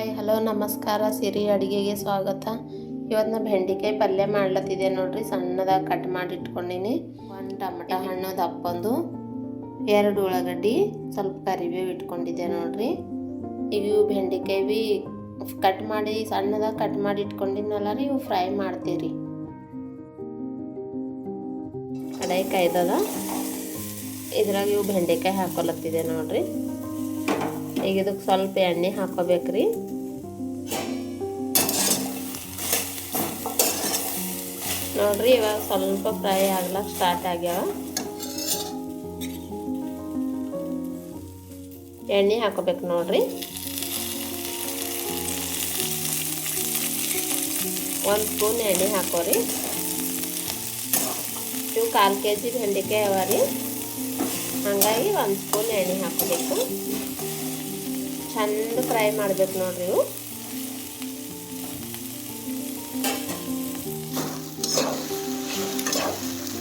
Hi hello ನಮಸ್ಕಾರ. ಸಿರಿ ಅಡುಗೆಗೆ ಸ್ವಾಗತ. ಇವತ್ತು ನಾ ಬೆಂಡೆಕಾಯಿ ಪಲ್ಯ ಮಾಡ್ಲತ್ತಿದ್ದೆ ನೋಡ್ರಿ. ಸಣ್ಣದಾಗಿ ಕಟ್ ಮಾಡಿ ಇಟ್ಕೊಂಡಿನಿ. 1 ಟೊಮೆಟೊ ಹಣ್ಣು ದಪ್ಪಂದು, 2 ಉಳ್ಳಾಗಡ್ಡಿ, ಸ್ವಲ್ಪ ಕರಿಬೇವು ಇಟ್ಕೊಂಡಿದ್ದೆ ನೋಡ್ರಿ. ಇವು ಬೆಂಡೆಕಾಯಿ ಕಟ್ ಮಾಡಿ ಸಣ್ಣದಾಗಿ ಕಟ್ ಮಾಡಿ ಇಟ್ಕೊಂಡಿದ್ನಲ್ಲ ರೀ, ಇವು ಫ್ರೈ ಮಾಡ್ತೀರಿ. ಕಡಾಯಿ ಕಾಯ್ದದ, ಇದ್ರಾಗ ಇವು ಬೆಂಡೆಕಾಯಿ ಹಾಕೊಲತ್ತಿದೆ ನೋಡ್ರಿ. ಈಗ ಇದಕ್ಕೆ ಸ್ವಲ್ಪ ಎಣ್ಣೆ ಹಾಕೋಬೇಕ್ರಿ. ನೋಡ್ರಿ ಇವಾಗ ಸ್ವಲ್ಪ ಫ್ರೈ ಆಗ್ಲಕ್ಕ ಸ್ಟಾರ್ಟ್ ಆಗ್ಯಾವ. ಎಣ್ಣೆ ಹಾಕೋಬೇಕು ನೋಡ್ರಿ. 1 ಸ್ಪೂನ್ ಎಣ್ಣೆ ಹಾಕೋರಿ. ಇವು 1/4 kg ಬೆಂಡೆಕಾಯಿ ಅವ ರೀ, ಹಾಗಾಗಿ 1 ಸ್ಪೂನ್ ಎಣ್ಣೆ ಹಾಕೋಬೇಕು. ಚಂದ ಫ್ರೈ ಮಾಡ್ಬೇಕು ನೋಡ್ರಿ. ಇವು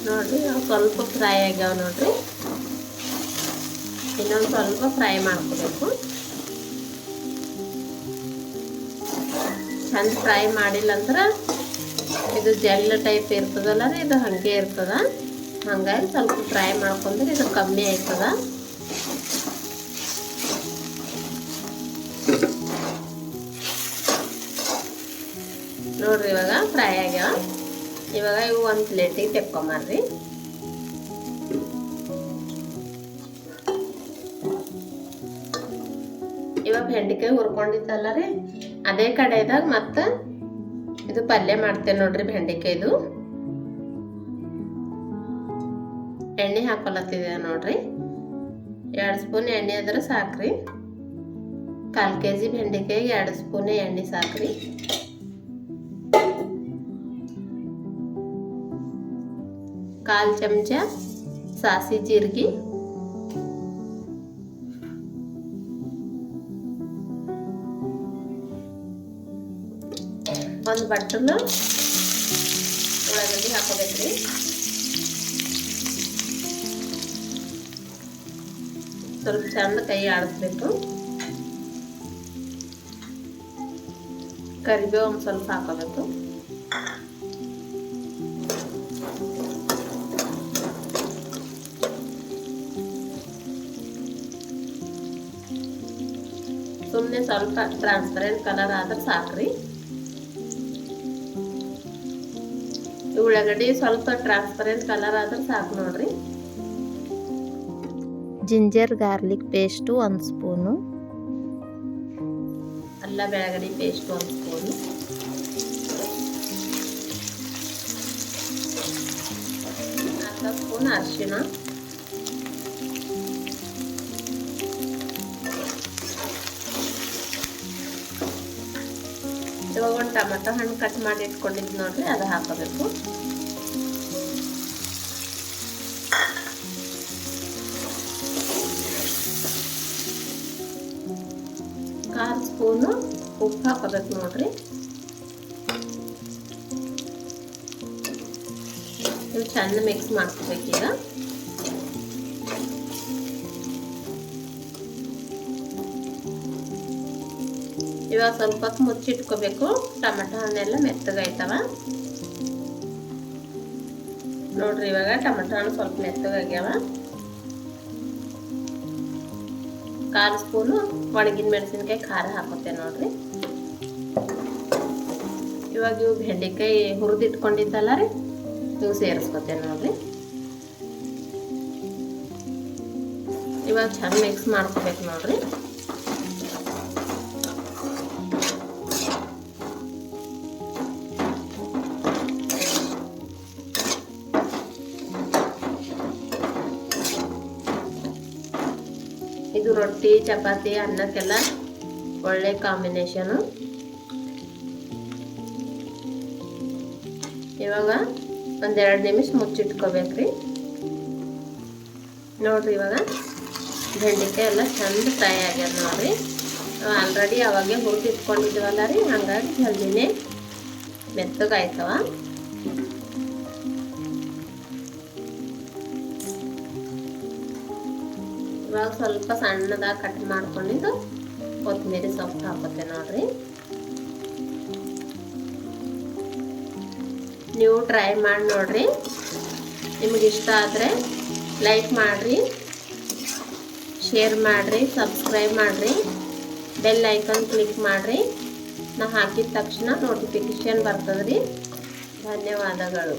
ನೋಡ್ರಿ ಸ್ವಲ್ಪ ಫ್ರೈ ಆಗ್ಯಾವ ನೋಡ್ರಿ. ಇನ್ನೊಂದು ಸ್ವಲ್ಪ ಫ್ರೈ ಮಾಡ್ಕೋಬೇಕು. ಚಂದ ಫ್ರೈ ಮಾಡಿಲ್ಲ ಅಂದ್ರೆ ಇದು ಜೆಲ್ ಟೈಪ್ ಇರ್ತದಲ್ಲ ರೀ, ಇದು ಹಾಗೆ ಇರ್ತದ. ಹಾಗಾಗಿ ಸ್ವಲ್ಪ ಫ್ರೈ ಮಾಡ್ಕೊಂಡ್ರೆ ಇದು ಕಮ್ಮಿ ಆಯ್ತದ. ನೋಡ್ರಿ ಇವಾಗ ಫ್ರೈ ಆಗ್ಯಾವ. ಇವಾಗ ಇವು 1 ಪ್ಲೇಟಿಗೆ ತೆಕ್ಕೊಂಬರ್ರಿ. ಇವಾಗ ಬೆಂಡೆಕಾಯಿ ಹುರ್ಕೊಂಡಿದ್ದಲ್ಲ ರೀ, ಅದೇ ಕಡೆದಾಗ ಮತ್ತೆ ಇದು ಪಲ್ಯ ಮಾಡ್ತೇವೆ ನೋಡ್ರಿ. ಬೆಂಡೆಕಾಯ್ದು ಎಣ್ಣೆ ಹಾಕೊಲತ್ತಿದೆ ನೋಡ್ರಿ. 2 ಸ್ಪೂನ್ ಎಣ್ಣೆ ಆದ್ರೆ ಸಾಕ್ರಿ. 1/4 kg ಬೆಂಡೆಕಾಯಿಗೆ 2 ಸ್ಪೂನ್ ಎಣ್ಣೆ ಸಾಕ್ರಿ. ಕಾಲು ಚಮಚ ಸಾಸಿ ಜೀರಿಗೆ, 1 ಬಟ್ಟಲು ಉಳ್ಳಾಗಡ್ಡಿ ಹಾಕೋಬೇಕ್ರಿ. ಸ್ವಲ್ಪ ಚಂದ ಕೈ ಆಡಿಸ್ಬೇಕು. ಕರಿಬೇವು ಒಂದು ಸ್ವಲ್ಪ ಹಾಕೋಬೇಕು. ಸುಮ್ಮನೆ ಸ್ವಲ್ಪ ಟ್ರಾನ್ಸ್ಪರೆಂಟ್ ಕಲರ್ ಆದ್ರೆ ಸಾಕ್ರಿ. ಉಳ್ಳಾಗಡ್ಡಿ ಸ್ವಲ್ಪ ಟ್ರಾನ್ಸ್ಪರೆಂಟ್ ಕಲರ್ ಆದ್ರೆ ಸಾಕು ನೋಡ್ರಿ. ಜಿಂಜರ್ ಗಾರ್ಲಿಕ್ ಪೇಸ್ಟು 1 ಸ್ಪೂನು, ಅಲ್ಲ ಬೆಳಗಡೆ ಪೇಸ್ಟ್ 1 ಸ್ಪೂನು, ಅರ್ಧ ಸ್ಪೂನ್ ಅರಿಶಿಣ, ಇವಾಗ 1 ಟೊಮೆಟೊ ಹಣ್ಣು ಕಟ್ ಮಾಡಿ ಇಟ್ಕೊಂಡಿದ್ದು ನೋಡ್ರಿ, ಅದು ಹಾಕೋಬೇಕು. ಕಾಲು ಸ್ಪೂನು ಉಪ್ಪು ಹಾಕೋಬೇಕು ನೋಡ್ರಿ. ಇವು ಚಂದ ಮಿಕ್ಸ್ ಮಾಡ್ಕೋಬೇಕೀಗ. ಇವಾಗ ಸ್ವಲ್ಪ ಮುಚ್ಚಿಟ್ಕೋಬೇಕು. ಟೊಮೆಟೊ ಹಣ್ಣೆಲ್ಲ ಮೆತ್ತಗಾಯ್ತವ ನೋಡ್ರಿ. ಇವಾಗ ಟೊಮೆಟೊ ಹಣ್ಣು ಸ್ವಲ್ಪ ಮೆತ್ತಗಾಗ್ಯಾವ. 1/4 ಸ್ಪೂನು ಒಣಗಿನ ಮೆಣಸಿನ್ಕಾಯಿ ಖಾರ ಹಾಕೋತೆ ನೋಡ್ರಿ. ಇವಾಗ ಇವು ಬೆಂಡೆಕಾಯಿ ಹುರಿದಿಟ್ಕೊಂಡಿದ್ದಲ್ಲ ರೀ, ಇವು ಸೇರಿಸ್ಕೊತೆ ನೋಡ್ರಿ. ಇವಾಗ ಚಂದ ಮಿಕ್ಸ್ ಮಾಡ್ಕೋಬೇಕು ನೋಡ್ರಿ. ಇದು ರೊಟ್ಟಿ ಚಪಾತಿ ಅನ್ನಕ್ಕೆಲ್ಲ ಒಳ್ಳೆ ಕಾಂಬಿನೇಷನು. ಇವಾಗ 1-2 ನಿಮಿಷ ಮುಚ್ಚಿಟ್ಕೋಬೇಕ್ರಿ. ನೋಡ್ರಿ ಇವಾಗ ಬೆಂಡೆಕಾಯಿ ಎಲ್ಲ ಚಂದ ಫ್ರೈ ಆಗ್ಯದ ನೋಡ್ರಿ. ಆಲ್ರೆಡಿ ಅವಾಗೆ ಹುರಿದಿಟ್ಕೊಂಡಿದ್ವಲ್ಲ ರೀ, ಹಾಗಾಗಿ ಜಲ್ದಿನೇ ಮೆತ್ತಗಾಯ್ತವ. ಇವಾಗ ಸ್ವಲ್ಪ ಸಣ್ಣದಾಗಿ ಕಟ್ ಮಾಡ್ಕೊಂಡಿದ್ದು ಕೊತ್ತಂಬರಿ ಸೊಪ್ಪು ಹಾಕೋತೆ ನೋಡ್ರಿ. ನೀವು ಟ್ರೈ ಮಾಡಿ ನೋಡ್ರಿ. ನಿಮಗೆ ಇಷ್ಟ ಆದರೆ ಲೈಕ್ ಮಾಡಿರಿ, ಶೇರ್ ಮಾಡಿರಿ, ಸಬ್ಸ್ಕ್ರೈಬ್ ಮಾಡಿರಿ, ಬೆಲ್ ಐಕನ್ ಕ್ಲಿಕ್ ಮಾಡಿರಿ. ನಾ ಹಾಕಿದ ತಕ್ಷಣ ನೋಟಿಫಿಕೇಷನ್ ಬರ್ತದೆ ರೀ. ಧನ್ಯವಾದಗಳು.